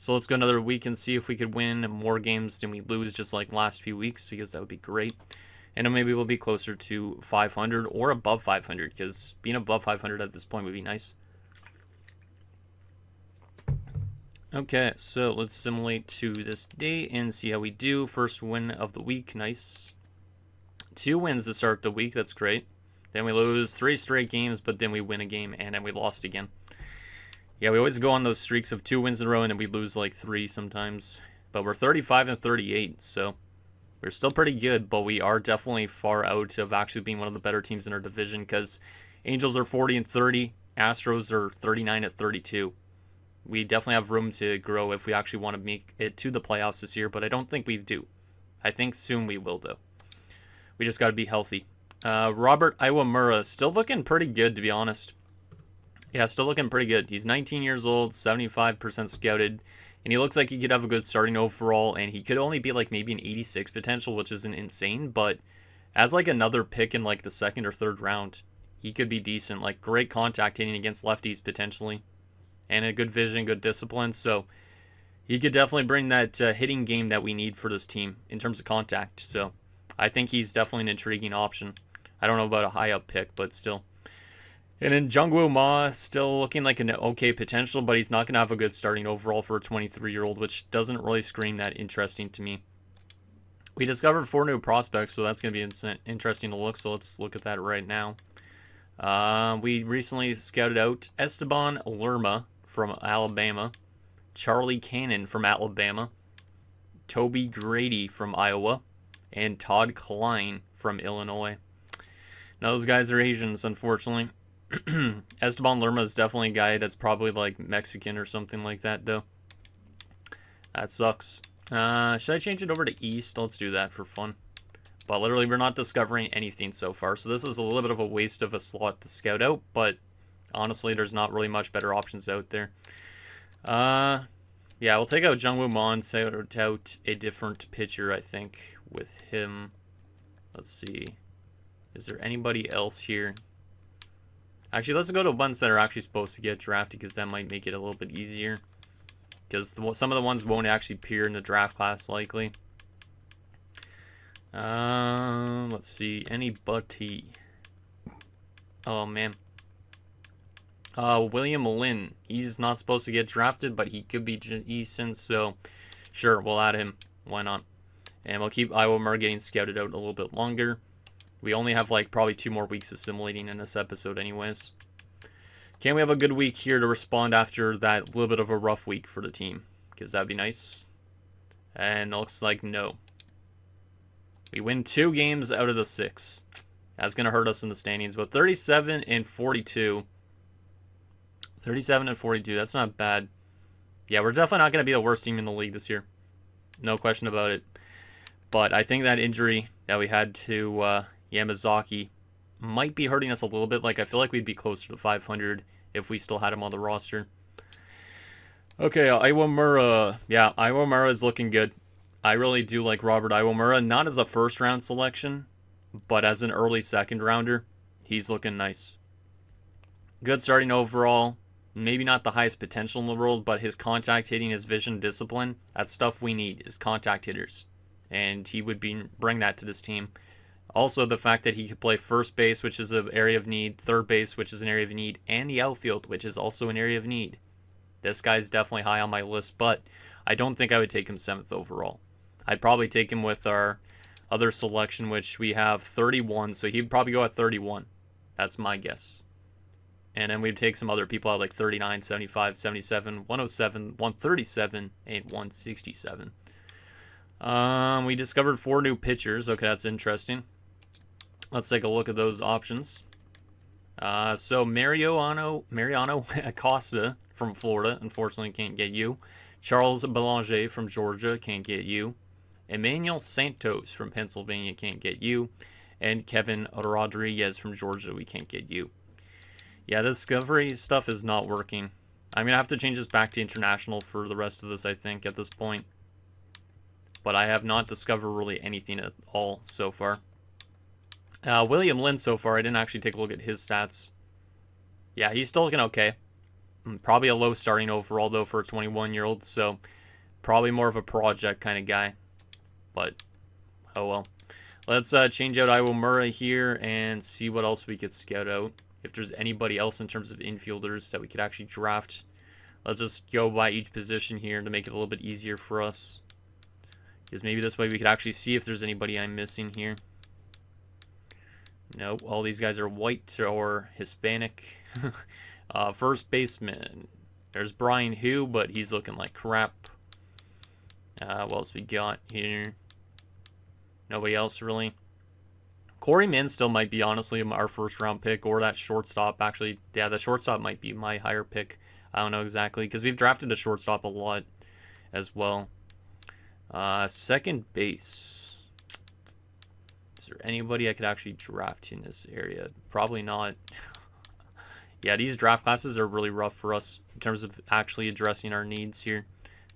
So let's go another week and see if we could win more games than we lose just like last few weeks because that would be great. And then maybe we'll be closer to 500 or above 500 because being above 500 at this point would be nice. Okay, so let's simulate to this day and see how we do. First win of the week, nice. 2 wins to start the week, that's great. Then we lose 3 straight games, but then we win a game and then we lost again. Yeah, we always go on those streaks of 2 wins in a row and then we lose like 3 sometimes. But we're 35 and 38, so we're still pretty good, but we are definitely far out of actually being one of the better teams in our division because Angels are 40 and 30, Astros are 39 at 32. We definitely have room to grow if we actually want to make it to the playoffs this year, but I don't think we do. I think soon we will, though. We just got to be healthy. Robert Iwamura, still looking pretty good, to be honest. Yeah, still looking pretty good. He's 19 years old, 75% scouted, and he looks like he could have a good starting overall, and he could only be like maybe an 86 potential, which isn't insane, but as like another pick in like the 2nd or 3rd round, he could be decent. Like great contact hitting against lefties potentially, and a good vision, good discipline, so he could definitely bring that hitting game that we need for this team in terms of contact, so I think he's definitely an intriguing option. I don't know about a high up pick, but still. And then Jungwoo Ma, still looking like an okay potential, but he's not going to have a good starting overall for a 23-year-old, which doesn't really scream that interesting to me. We discovered 4 new prospects, so that's going to be interesting to look, so let's look at that right now. We recently scouted out Esteban Lerma from Alabama, Charlie Cannon from Alabama, Toby Grady from Iowa, and Todd Klein from Illinois. Now, those guys are Asians, unfortunately. Esteban Lerma is definitely a guy that's probably like Mexican or something like that, though. That sucks. Should I change it over to East? Let's do that for fun. But literally, we're not discovering anything so far, so this is a little bit of a waste of a slot to scout out, but honestly, there's not really much better options out there. Yeah, we'll take out Jungwoo Ma and scout out a different pitcher, I think, with him. Let's see. Is there anybody else here? Actually, let's go to ones that are actually supposed to get drafted because that might make it a little bit easier. Because some of the ones won't actually appear in the draft class, likely. Let's see. Anybody? Oh, man. William Lynn. He's not supposed to get drafted, but he could be decent, so sure, we'll add him. Why not? And we'll keep Iwamura getting scouted out a little bit longer. We only have like probably 2 more weeks of simulating in this episode anyways. Can we have a good week here to respond after that little bit of a rough week for the team? Because that'd be nice. And it looks like no. We win 2 games out of the 6. That's going to hurt us in the standings. But 37 and 42. 37 and 42, that's not bad. Yeah, we're definitely not going to be the worst team in the league this year. No question about it. But I think that injury that we had to Yamazaki might be hurting us a little bit. Like, I feel like we'd be closer to 500 if we still had him on the roster. Okay, Iwamura. Yeah, Iwamura is looking good. I really do like Robert Iwamura. Not as a first-round selection, but as an early second-rounder, he's looking nice. Good starting overall. Maybe not the highest potential in the world, but his contact hitting, his vision, discipline, that's stuff we need, is contact hitters. And he would bring that to this team. Also, the fact that he could play first base, which is an area of need, third base, which is an area of need, and the outfield, which is also an area of need. This guy's definitely high on my list, but I don't think I would take him 7th overall. I'd probably take him with our other selection, which we have 31, so he'd probably go at 31. That's my guess. And then we'd take some other people out like 39, 75, 77, 107, 137, and 167. We discovered 4 new pitchers. Okay, that's interesting. Let's take a look at those options. So Mariano Acosta from Florida. Unfortunately, can't get you. Charles Belanger from Georgia, can't get you. Emmanuel Santos from Pennsylvania, can't get you. And Kevin Rodriguez from Georgia, we can't get you. Yeah, this discovery stuff is not working. I'm going to have to change this back to international for the rest of this, I think, at this point. But I have not discovered really anything at all so far. William Lynn so far, I didn't actually take a look at his stats. Yeah, he's still looking okay. Probably a low starting overall, though, for a 21-year-old. So, probably more of a project kind of guy. But, oh well. Let's change out Iwamura here and see what else we could scout out. If there's anybody else in terms of infielders that we could actually draft. Let's just go by each position here to make it a little bit easier for us. Because maybe this way we could actually see if there's anybody I'm missing here. Nope, all these guys are white or Hispanic. First baseman. There's Brian Hu, but he's looking like crap. What else we got here? Nobody else really. Corey Min still might be, honestly, our first round pick, or that shortstop. Actually, yeah, the shortstop might be my higher pick. I don't know exactly, because we've drafted a shortstop a lot as well. Second base. Is there anybody I could actually draft in this area? Probably not. Yeah, these draft classes are really rough for us in terms of actually addressing our needs here.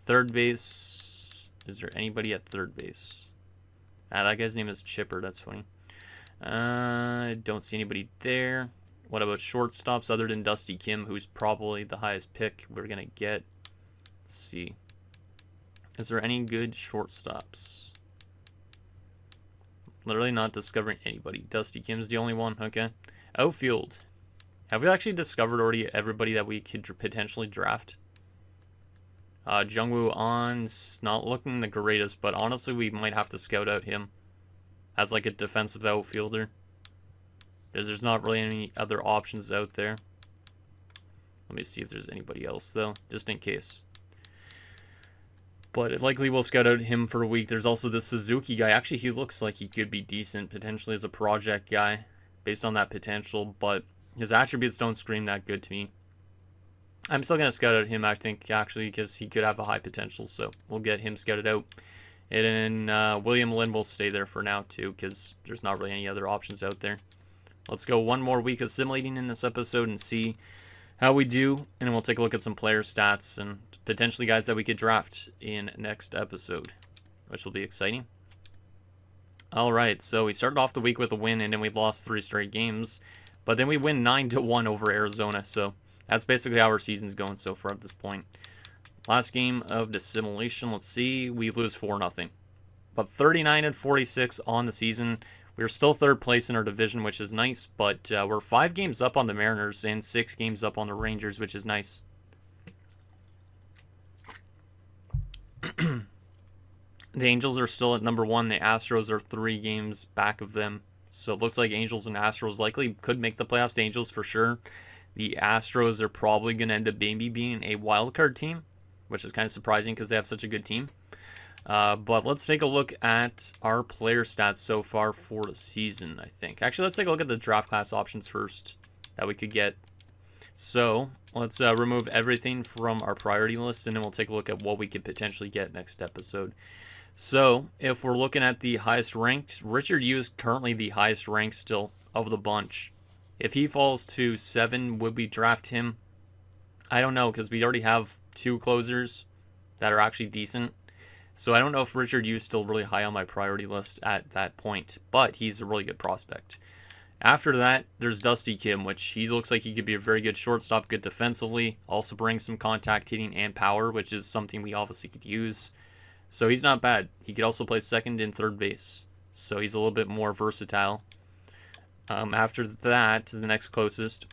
Third base. Is there anybody at third base? That guy's name is Chipper. That's funny. I don't see anybody there. What about shortstops other than Dusty Kim, who's probably the highest pick we're going to get? Let's see. Is there any good shortstops? Literally not discovering anybody. Dusty Kim's the only one. Okay. Outfield. Have we actually discovered already everybody that we could potentially draft? Jungwoo On's not looking the greatest, but honestly we might have to scout out him as like a defensive outfielder, because there's not really any other options out there. Let me see if there's anybody else though, just in case. But it likely will scout out him for a week. There's also this Suzuki guy. Actually, he looks like he could be decent potentially as a project guy based on that potential, but his attributes don't scream that good to me. I'm still going to scout out him, I think, actually, because he could have a high potential, so we'll get him scouted out. And then William Lynn will stay there for now, too, because there's not really any other options out there. Let's go one more week assimilating in this episode and see how we do. And then we'll take a look at some player stats and potentially guys that we could draft in next episode, which will be exciting. All right, so we started off the week with a win, and then we lost 3 straight games. But then we win 9-1 over Arizona, so that's basically how our season's going so far at this point. Last game of the simulation, let's see, we lose 4-0. But 39-46 on the season. We're still third place in our division, which is nice, but we're 5 games up on the Mariners and 6 games up on the Rangers, which is nice. The Angels are still at number 1. The Astros are 3 games back of them. So it looks like Angels and Astros likely could make the playoffs. The Angels for sure. The Astros are probably going to end up maybe being a wild card team, which is kind of surprising because they have such a good team. But let's take a look at our player stats so far for the season, I think. Actually, let's take a look at the draft class options first that we could get. So let's remove everything from our priority list, and then we'll take a look at what we could potentially get next episode. So if we're looking at the highest ranked, Richard Yu is currently the highest ranked still of the bunch. If he falls to 7, would we draft him? I don't know, because we already have 2 closers that are actually decent. So I don't know if Richard Yu is still really high on my priority list at that point, but he's a really good prospect. After that, there's Dusty Kim, which he looks like he could be a very good shortstop, good defensively, also brings some contact hitting and power, which is something we obviously could use. So he's not bad. He could also play second and third base. So he's a little bit more versatile. After that, the next closest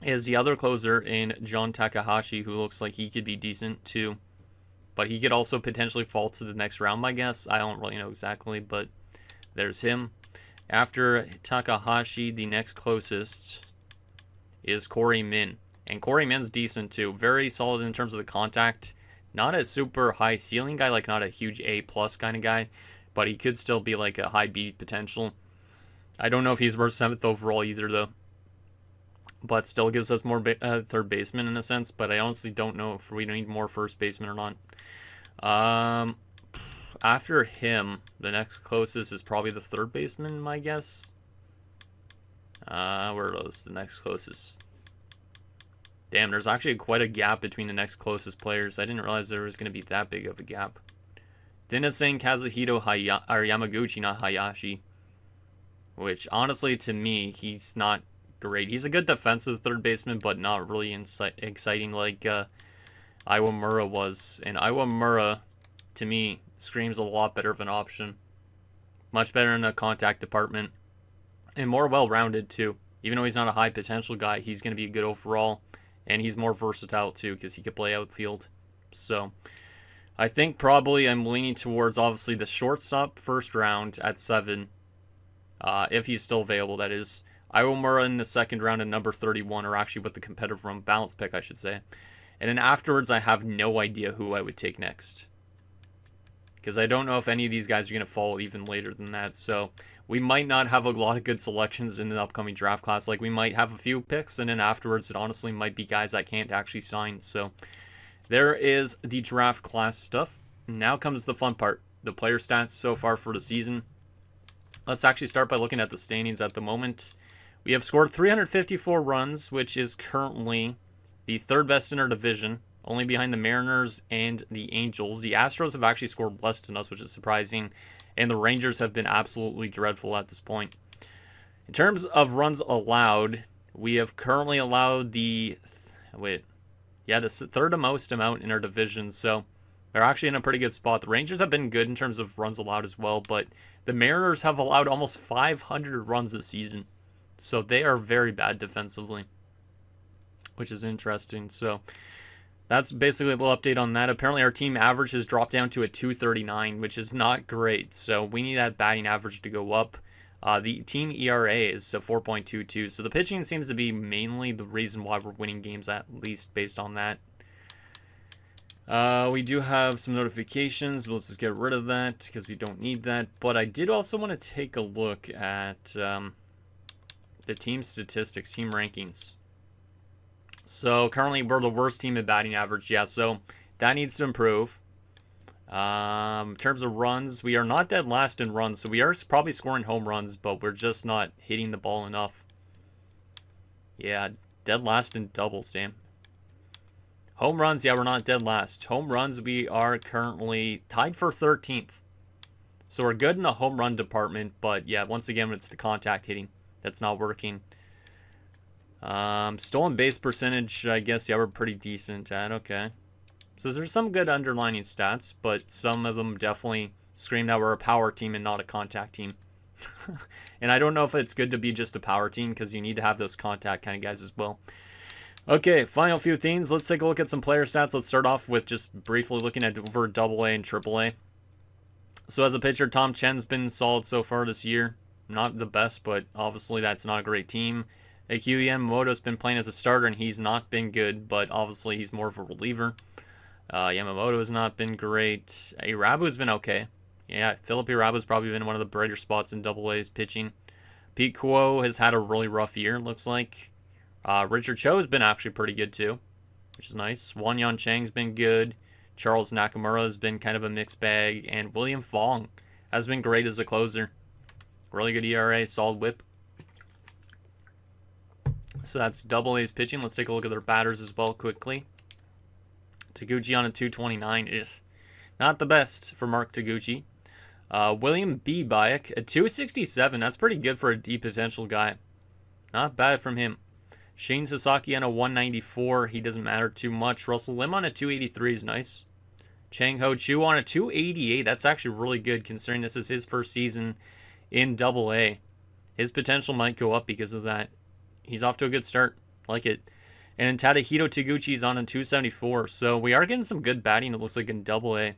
is the other closer in John Takahashi, who looks like he could be decent too. But he could also potentially fall to the next round, I guess. I don't really know exactly, but there's him. After Takahashi, the next closest is Corey Min. And Corey Min's decent too. Very solid in terms of the contact. Not a super high ceiling guy, like not a huge A+ kind of guy, but he could still be like a high B potential. I don't know if he's worth 7th overall either though. but still gives us more third baseman in a sense. But I honestly don't know if we need more first baseman or not. After him, the next closest is probably the third baseman, my guess. Where are those? The next closest. Damn, there's actually quite a gap between the next closest players. I didn't realize there was going to be that big of a gap. Then it's saying Kazuhito or Yamaguchi, not Hayashi. Which, honestly, to me, he's not great. He's a good defensive third baseman, but not really exciting like Iwamura was. And Iwamura, to me, screams a lot better of an option. Much better in the contact department. And more well-rounded, too. Even though he's not a high potential guy, he's going to be good overall. And he's more versatile, too, because he could play outfield. So, I think probably I'm leaning towards, obviously, the shortstop first round at 7. If he's still available, that is. Iwamura in the second round and number 31 are actually with the competitive run balance pick, I should say. And then afterwards, I have no idea who I would take next. Because I don't know if any of these guys are going to fall even later than that. So we might not have a lot of good selections in the upcoming draft class. Like, we might have a few picks, and then afterwards it honestly might be guys I can't actually sign. So there is the draft class stuff. Now comes the fun part. The player stats so far for the season. Let's actually start by looking at the standings at the moment. We have scored 354 runs, which is currently the third best in our division. Only behind the Mariners and the Angels. The Astros have actually scored less than us, which is surprising. And the Rangers have been absolutely dreadful at this point. In terms of runs allowed, we have currently allowed the third most amount in our division. So they're actually in a pretty good spot. The Rangers have been good in terms of runs allowed as well. But the Mariners have allowed almost 500 runs this season. So they are very bad defensively, which is interesting. So that's basically a little update on that. Apparently, our team average has dropped down to a 239, which is not great. So we need that batting average to go up. The team ERA is a 4.22. So the pitching seems to be mainly the reason why we're winning games, at least based on that. We do have some notifications. Let's just get rid of that because we don't need that. But I did also want to take a look at the team statistics, team rankings. So currently we're the worst team in batting average. Yeah, so that needs to improve. In terms of runs, we are not dead last in runs. So we are probably scoring home runs, but we're just not hitting the ball enough. Yeah, dead last in doubles, damn. Home runs, yeah, we're not dead last. Home runs, we are currently tied for 13th. So we're good in the home run department, but yeah, once again, it's the contact hitting that's not working. Stolen base percentage, I guess, yeah, we're pretty decent at. Okay. So there's some good underlining stats, but some of them definitely scream that we're a power team and not a contact team. And I don't know if it's good to be just a power team because you need to have those contact kind of guys as well. Okay, final few things. Let's take a look at some player stats. Let's start off with just briefly looking at over AA and AAA. So as a pitcher, Tom Chen's been solid so far this year. Not the best, but obviously that's not a great team. Akio Yamamoto's been playing as a starter, and he's not been good, but obviously he's more of a reliever. Yamamoto has not been great. Irabu's been okay. Yeah, Philip Irabu's probably been one of the brighter spots in AA's pitching. Pete Kuo has had a really rough year, it looks like. Richard Cho has been actually pretty good, too, which is nice. Wanyan Chang's been good. Charles Nakamura has been kind of a mixed bag. And William Fong has been great as a closer. Really good ERA, solid whip. So that's AA's pitching. Let's take a look at their batters as well quickly. Taguchi on a 229. Not the best for Mark Taguchi. William B. Bayek, a 267. That's pretty good for a deep potential guy. Not bad from him. Shane Sasaki on a 194. He doesn't matter too much. Russell Lim on a 283 is nice. Chang Ho Chu on a 288. That's actually really good considering this is his first season in AA. His potential might go up because of that. He's off to a good start. Like it. And Tadahito Taguchi's on a 274. So we are getting some good batting, it looks like, in AA,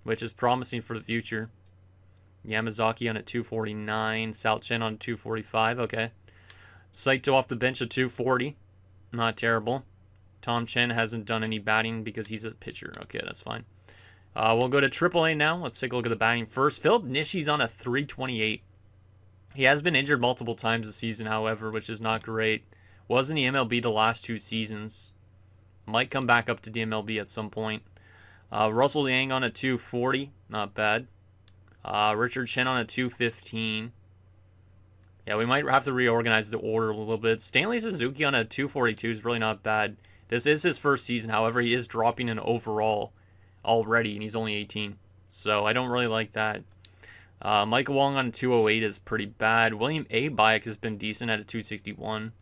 which is promising for the future. Yamazaki on a 249. Sal Chen on 245. Okay. Saito off the bench at 240. Not terrible. Tom Chen hasn't done any batting because he's a pitcher. Okay, that's fine. We'll go to AAA now. Let's take a look at the batting first. Philip Nishi's on a 328. He has been injured multiple times this season, however, which is not great. Was in the MLB the last 2 seasons. Might come back up to the MLB at some point. Russell Yang on a 240. Not bad. Richard Chen on a 215. Yeah, we might have to reorganize the order a little bit. Stanley Suzuki on a 242 is really not bad. This is his first season. However, he is dropping an overall already, and he's only 18. So I don't really like that. Michael Wong on a 208 is pretty bad. William A. Bayek has been decent at a 261.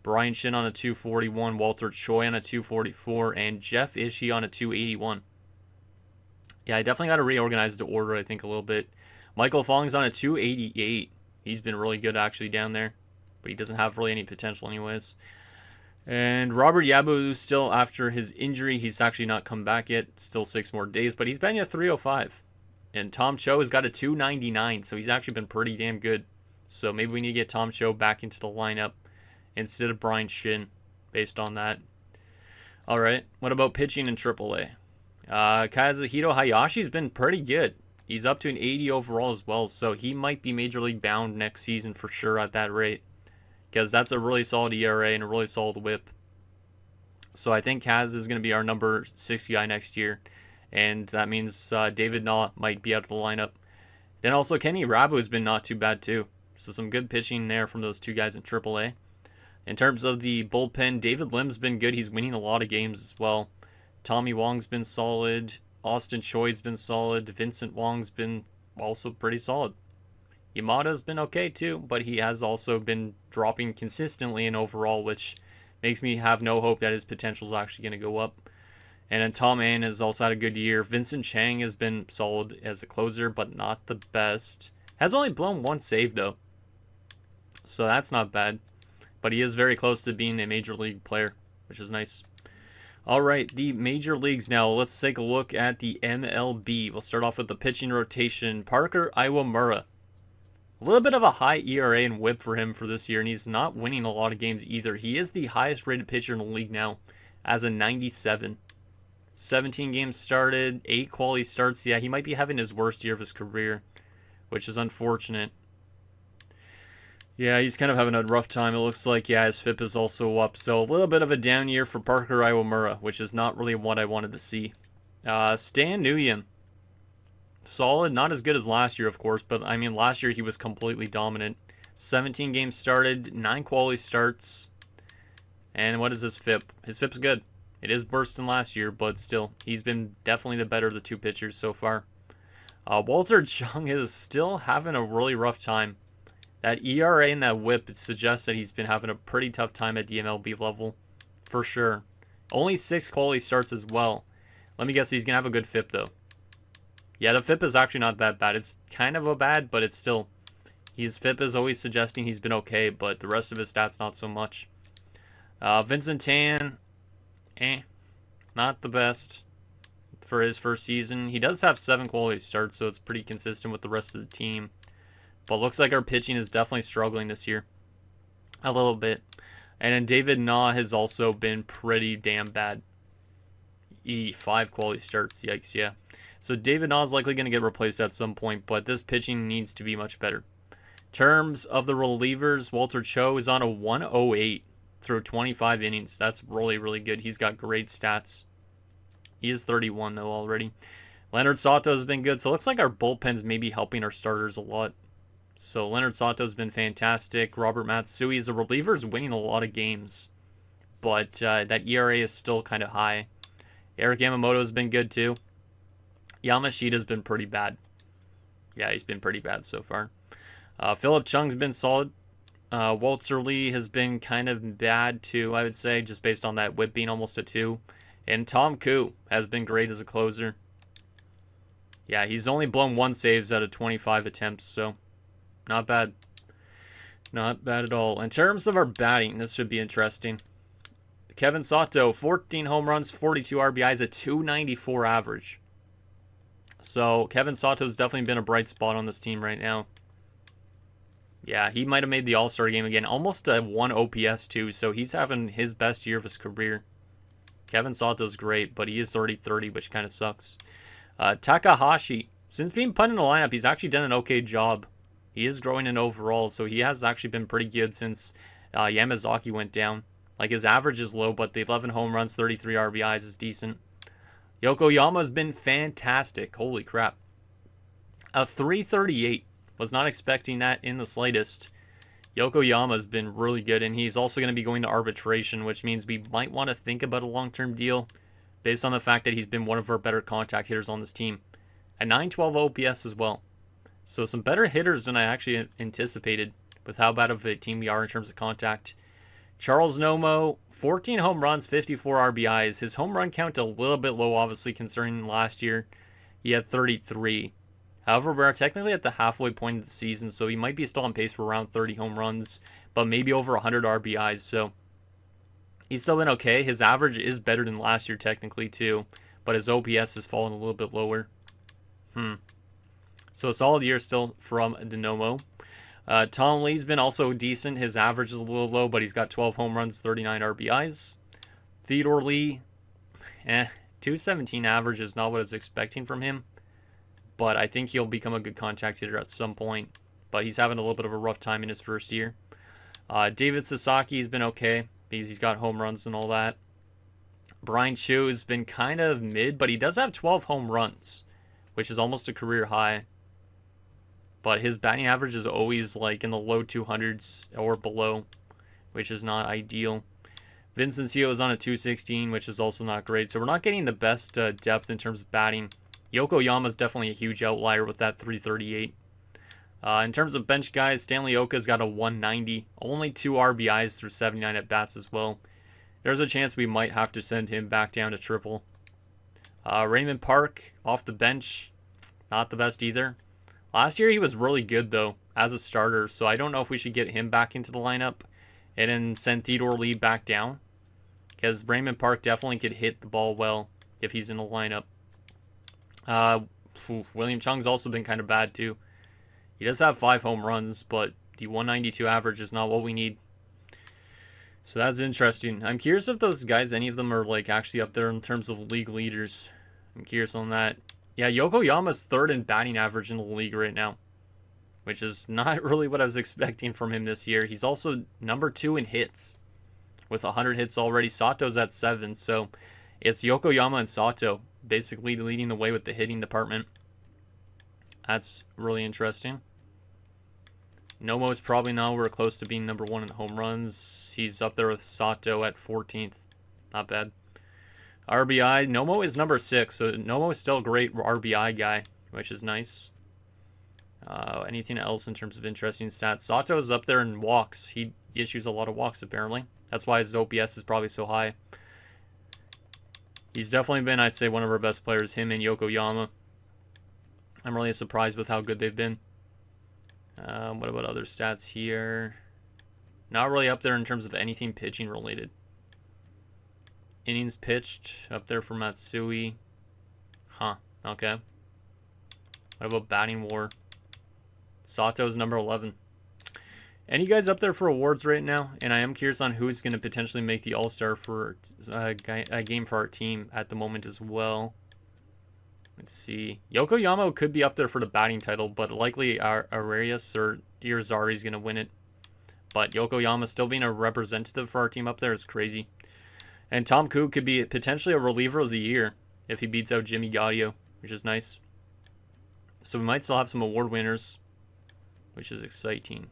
Brian Shin on a 241. Walter Choi on a 244. And Jeff Ishii on a 281. Yeah, I definitely got to reorganize the order, I think, a little bit. Michael Fong's on a 288. He's been really good, actually, down there. But he doesn't have really any potential anyways. And Robert Yabu, still after his injury, he's actually not come back yet. Still 6 more days, but he's been at 305. And Tom Cho has got a 299, so he's actually been pretty damn good. So maybe we need to get Tom Cho back into the lineup instead of Brian Shin, based on that. All right, what about pitching in AAA? Kazuhito Hayashi's been pretty good. He's up to an 80 overall as well, so he might be Major League bound next season for sure at that rate. Because that's a really solid ERA and a really solid whip. So I think Kaz is going to be our number 6 guy next year. And that means David Naw might be out of the lineup. Then also Kenny Rabu has been not too bad too. So some good pitching there from those 2 guys in AAA. In terms of the bullpen, David Lim's been good. He's winning a lot of games as well. Tommy Wong's been solid. Austin Choi's been solid. Vincent Wong's been also pretty solid. Yamada's been okay too, but he has also been dropping consistently in overall, which makes me have no hope that his potential is actually going to go up. And then Tom Ann has also had a good year. Vincent Chang has been solid as a closer, but not the best. Has only blown 1 save though, so that's not bad. But he is very close to being a major league player, which is nice. All right, the major leagues now. Let's take a look at the MLB. We'll start off with the pitching rotation. Parker Iwamura. A little bit of a high ERA and whip for him for this year, and he's not winning a lot of games either. He is the highest rated pitcher in the league now as a 97. 17 games started, 8 quality starts. Yeah, he might be having his worst year of his career, which is unfortunate. Yeah, he's kind of having a rough time. It looks like, yeah, his FIP is also up. So a little bit of a down year for Parker Iwamura, which is not really what I wanted to see. Stan Nguyen. Solid, not as good as last year, of course, but I mean, last year he was completely dominant. 17 games started, 9 quality starts. And what is his FIP? His FIP's good. It is worse than last year, but still, he's been definitely the better of the 2 pitchers so far. Walter Chung is still having a really rough time. That ERA and that whip suggests that he's been having a pretty tough time at the MLB level, for sure. Only 6 quality starts as well. Let me guess, he's going to have a good FIP, though. Yeah, the FIP is actually not that bad. It's kind of a bad, but it's still... His FIP is always suggesting he's been okay, but the rest of his stats, not so much. Vincent Tan, not the best for his first season. He does have 7 quality starts, so it's pretty consistent with the rest of the team. But looks like our pitching is definitely struggling this year. A little bit. And then David Naw has also been pretty damn bad. 5 quality starts, yikes, yeah. So David Naw is likely going to get replaced at some point, but this pitching needs to be much better. In terms of the relievers, Walter Cho is on a 108 through 25 innings. That's really, really good. He's got great stats. He is 31, though, already. Leonard Sato has been good. So it looks like our bullpen's maybe helping our starters a lot. So Leonard Sato's been fantastic. Robert Matsui as a reliever is winning a lot of games. But that ERA is still kind of high. Eric Yamamoto has been good, too. Yamashita's been pretty bad. Yeah, he's been pretty bad so far. Philip Chung's been solid. Walter Lee has been kind of bad too, I would say, just based on that whip being almost a 2. And Tom Koo has been great as a closer. Yeah, he's only blown 1 saves out of 25 attempts, so not bad. Not bad at all. In terms of our batting, this should be interesting. Kevin Sato, 14 home runs, 42 RBIs, a 294 average. So Kevin Sato's definitely been a bright spot on this team right now. Yeah, he might have made the All-Star game again. Almost a 1 OPS too, so he's having his best year of his career. Kevin Sato's great, but he is already 30, which kind of sucks. Takahashi, since being put in the lineup, he's actually done an okay job. He is growing in overall, so he has actually been pretty good since Yamazaki went down. Like, his average is low, but the 11 home runs, 33 RBIs is decent. Yokoyama's been fantastic. Holy crap. A 338. Was not expecting that in the slightest. Yokoyama's been really good, and he's also going to be going to arbitration, which means we might want to think about a long-term deal based on the fact that he's been one of our better contact hitters on this team. At 912 OPS as well. So some better hitters than I actually anticipated with how bad of a team we are in terms of contact. Charles Nomo, 14 home runs, 54 RBIs. His home run count a little bit low, obviously, concerning last year. He had 33. However, we're technically at the halfway point of the season, so he might be still on pace for around 30 home runs, but maybe over 100 RBIs, so he's still been okay. His average is better than last year, technically, too, but his OPS has fallen a little bit lower. So a solid year still from Nomo. Tom Lee's been also decent. His average is a little low, but he's got 12 home runs, 39 RBIs. Theodore Lee, 217 average is not what I was expecting from him. But I think he'll become a good contact hitter at some point. But he's having a little bit of a rough time in his first year. David Sasaki has been okay because he's got home runs and all that. Brian Chu has been kind of mid, but he does have 12 home runs, which is almost a career high. But his batting average is always like in the low 200s or below, which is not ideal. Vincencio is on a 216, which is also not great. So we're not getting the best depth in terms of batting. Yokoyama is definitely a huge outlier with that 338. In terms of bench guys, Stanley Oka's got a 190. Only 2 RBIs through 79 at-bats as well. There's a chance we might have to send him back down to triple. Raymond Park, off the bench, not the best either. Last year he was really good, though, as a starter, so I don't know if we should get him back into the lineup and then send Theodore Lee back down. Because Raymond Park definitely could hit the ball well if he's in the lineup. William Chung's also been kind of bad too. He does have 5 home runs, but the 192 average is not what we need. So that's interesting. I'm curious if those guys, any of them are like actually up there in terms of league leaders. I'm curious on that. Yeah, Yokoyama's 3rd in batting average in the league right now, which is not really what I was expecting from him this year. He's also number 2 in hits with 100 hits already. Sato's at 7, so it's Yokoyama and Sato basically leading the way with the hitting department. That's really interesting. Nomo is probably nowhere close to being number 1 in home runs. He's up there with Sato at 14th. Not bad. RBI, Nomo is number 6, so Nomo is still a great RBI guy, which is nice. Anything else in terms of interesting stats? Sato is up there in walks. He issues a lot of walks, apparently. That's why his OPS is probably so high. He's definitely been, I'd say, one of our best players, him and Yokoyama. I'm really surprised with how good they've been. What about other stats here? Not really up there in terms of anything pitching related. Innings pitched, up there for Matsui. Okay. What about batting war? Sato's number 11. Any guys up there for awards right now? And I am curious on who's going to potentially make the All-Star for a game for our team at the moment as well. Let's see. Yokoyama could be up there for the batting title, but likely Arias or Irizarry is going to win it. But Yokoyama still being a representative for our team up there is crazy. And Tom Koo could be potentially a reliever of the year if he beats out Jimmy Gaudio, which is nice. So we might still have some award winners, which is exciting.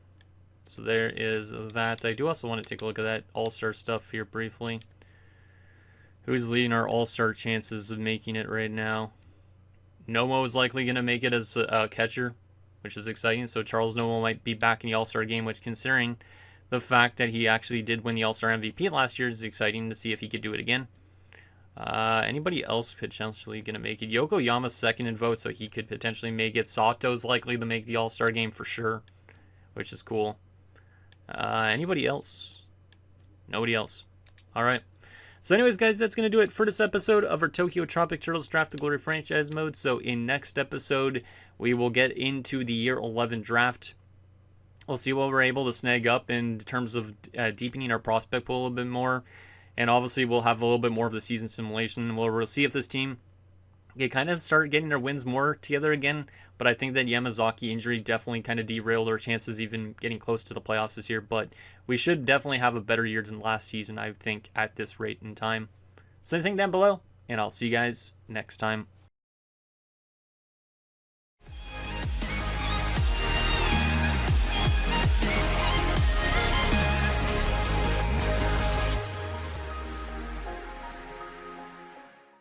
So there is that. I do also want to take a look at that All-Star stuff here briefly. Who's leading our All-Star chances of making it right now? Nomo is likely going to make it as a catcher, which is exciting. So Charles Nomo might be back in the All-Star game, which, considering the fact that he actually did win the All-Star MVP last year, is exciting to see if he could do it again. Anybody else potentially going to make it? Yokoyama's 2nd in votes, so he could potentially make it. Sato's likely to make the All-Star game for sure, which is cool. Anybody else? Nobody else. All right. So anyways, guys, that's going to do it for this episode of our Tokyo Tropic Turtles Draft to Glory franchise mode. So in next episode, we will get into the year 11 draft. We'll see what we're able to snag up in terms of deepening our prospect pool a little bit more. And obviously, we'll have a little bit more of the season simulation. We'll see if this team they kind of started getting their wins more together again. But I think that Yamazaki injury definitely kind of derailed our chances even getting close to the playoffs this year. But we should definitely have a better year than last season, I think, at this rate in time. So anything down below, and I'll see you guys next time.